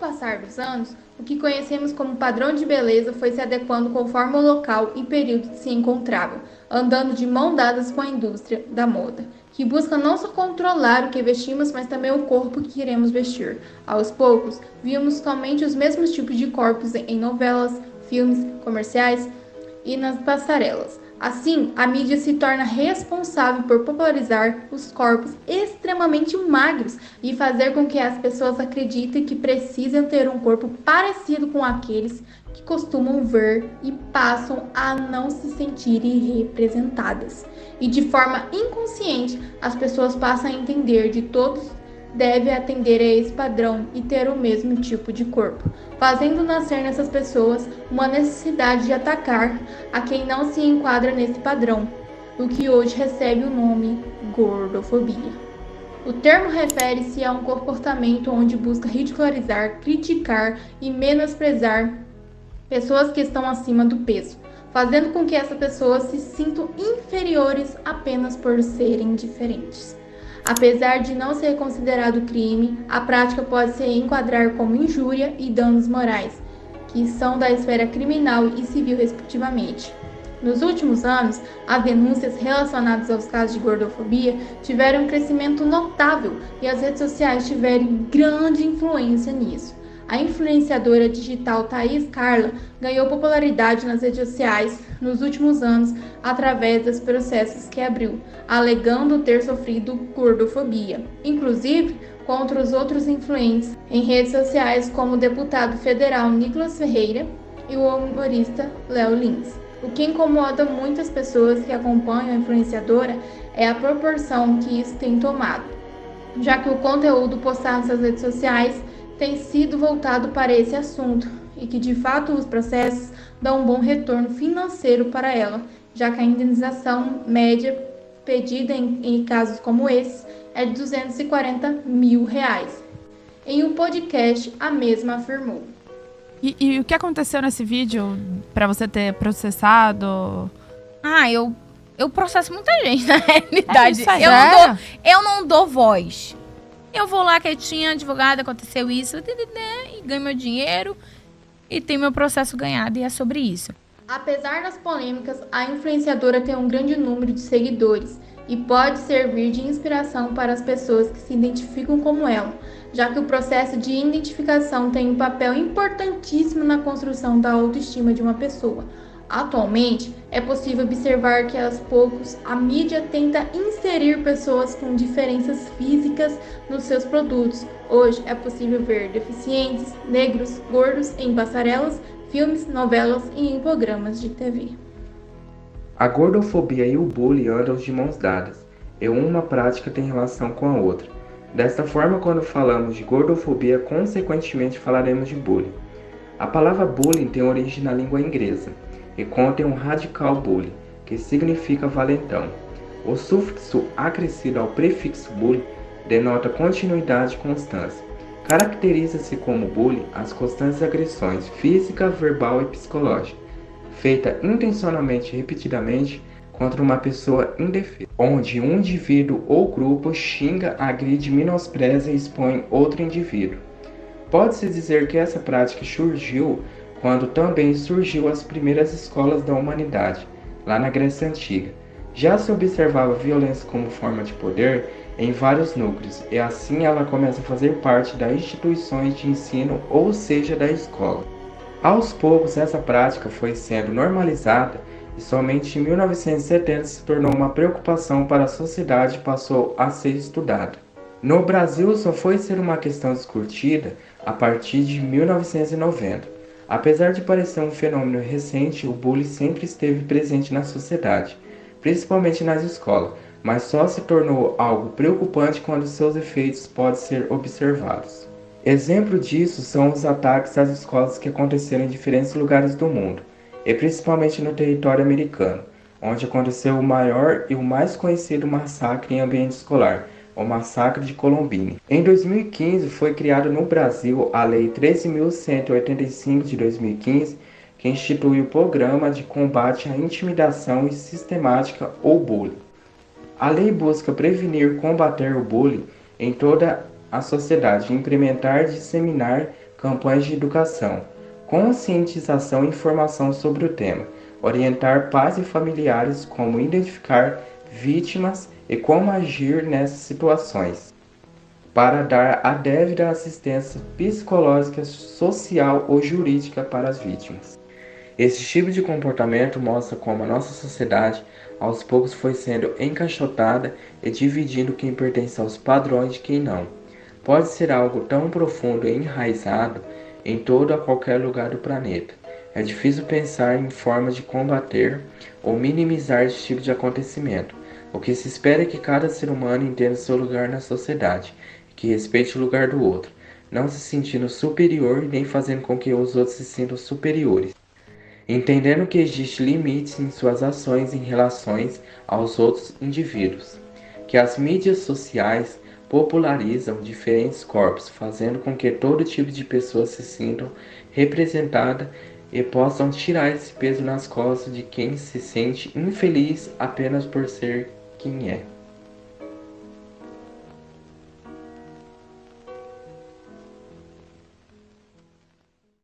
passar dos anos, o que conhecemos como padrão de beleza foi se adequando conforme o local e período que se encontrava, andando de mão dadas com a indústria da moda, que busca não só controlar o que vestimos, mas também o corpo que queremos vestir. Aos poucos, víamos somente os mesmos tipos de corpos em novelas, filmes, comerciais e nas passarelas. Assim, a mídia se torna responsável por popularizar os corpos extremamente magros e fazer com que as pessoas acreditem que precisam ter um corpo parecido com aqueles que costumam ver e passam a não se sentirem representadas. E de forma inconsciente, as pessoas passam a entender de todos deve atender a esse padrão e ter o mesmo tipo de corpo, fazendo nascer nessas pessoas uma necessidade de atacar a quem não se enquadra nesse padrão, o que hoje recebe o nome gordofobia. O termo refere-se a um comportamento onde busca ridicularizar, criticar e menosprezar pessoas que estão acima do peso, fazendo com que essas pessoas se sintam inferiores apenas por serem diferentes. Apesar de não ser considerado crime, a prática pode se enquadrar como injúria e danos morais, que são da esfera criminal e civil respectivamente. Nos últimos anos, as denúncias relacionadas aos casos de gordofobia tiveram um crescimento notável e as redes sociais tiveram grande influência nisso. A influenciadora digital Thaís Carla ganhou popularidade nas redes sociais nos últimos anos através dos processos que abriu, alegando ter sofrido gordofobia, inclusive contra os outros influentes em redes sociais como o deputado federal Nicolas Ferreira e o humorista Léo Lins. O que incomoda muitas pessoas que acompanham a influenciadora é a proporção que isso tem tomado, já que o conteúdo postado nas redes sociais tem sido voltado para esse assunto e que de fato os processos dão um bom retorno financeiro para ela, já que a indenização média pedida em casos como esses é de R$ 240 mil. Em um podcast, a mesma afirmou. E o que aconteceu nesse vídeo para você ter processado? Eu processo muita gente, na realidade. Eu não dou voz. Eu vou lá quietinha, advogada, aconteceu isso, e ganho meu dinheiro e tenho meu processo ganhado, e é sobre isso. Apesar das polêmicas, a influenciadora tem um grande número de seguidores e pode servir de inspiração para as pessoas que se identificam como ela, já que o processo de identificação tem um papel importantíssimo na construção da autoestima de uma pessoa. Atualmente, é possível observar que aos poucos a mídia tenta inserir pessoas com diferenças físicas nos seus produtos. Hoje é possível ver deficientes, negros, gordos em passarelas, filmes, novelas e em programas de TV. A gordofobia e o bullying andam de mãos dadas, e uma prática tem relação com a outra. Desta forma, quando falamos de gordofobia, consequentemente falaremos de bullying. A palavra bullying tem origem na língua inglesa e contém um radical bully, que significa valentão. O sufixo acrescido ao prefixo bully denota continuidade e constância. Caracteriza-se como bullying as constantes agressões física, verbal e psicológica, feita intencionalmente e repetidamente contra uma pessoa indefesa, onde um indivíduo ou grupo xinga, agride, menospreza e expõe outro indivíduo. Pode-se dizer que essa prática surgiu quando também surgiu as primeiras escolas da humanidade, lá na Grécia Antiga. Já se observava a violência como forma de poder em vários núcleos, e assim ela começa a fazer parte das instituições de ensino, ou seja, da escola. Aos poucos, essa prática foi sendo normalizada e somente em 1970 se tornou uma preocupação para a sociedade e passou a ser estudada. No Brasil, só foi ser uma questão discutida a partir de 1990. Apesar de parecer um fenômeno recente, o bullying sempre esteve presente na sociedade, principalmente nas escolas, mas só se tornou algo preocupante quando seus efeitos podem ser observados. Exemplo disso são os ataques às escolas que aconteceram em diferentes lugares do mundo, e principalmente no território americano, onde aconteceu o maior e o mais conhecido massacre em ambiente escolar, o Massacre de Columbine. Em 2015 foi criada no Brasil a Lei 13.185 de 2015, que institui o Programa de Combate à Intimidação e Sistemática ou Bullying. A lei busca prevenir e combater o bullying em toda a sociedade, implementar, disseminar campanhas de educação, conscientização e informação sobre o tema, orientar pais e familiares como identificar vítimas e como agir nessas situações, para dar a devida assistência psicológica, social ou jurídica para as vítimas. Esse tipo de comportamento mostra como a nossa sociedade aos poucos foi sendo encaixotada e dividindo quem pertence aos padrões de quem não. Pode ser algo tão profundo e enraizado em todo a qualquer lugar do planeta. É difícil pensar em formas de combater ou minimizar esse tipo de acontecimento. O que se espera é que cada ser humano entenda seu lugar na sociedade, que respeite o lugar do outro, não se sentindo superior nem fazendo com que os outros se sintam superiores. Entendendo que existe limites em suas ações em relações aos outros indivíduos, que as mídias sociais popularizam diferentes corpos, fazendo com que todo tipo de pessoa se sintam representada e possam tirar esse peso nas costas de quem se sente infeliz apenas por ser quem é.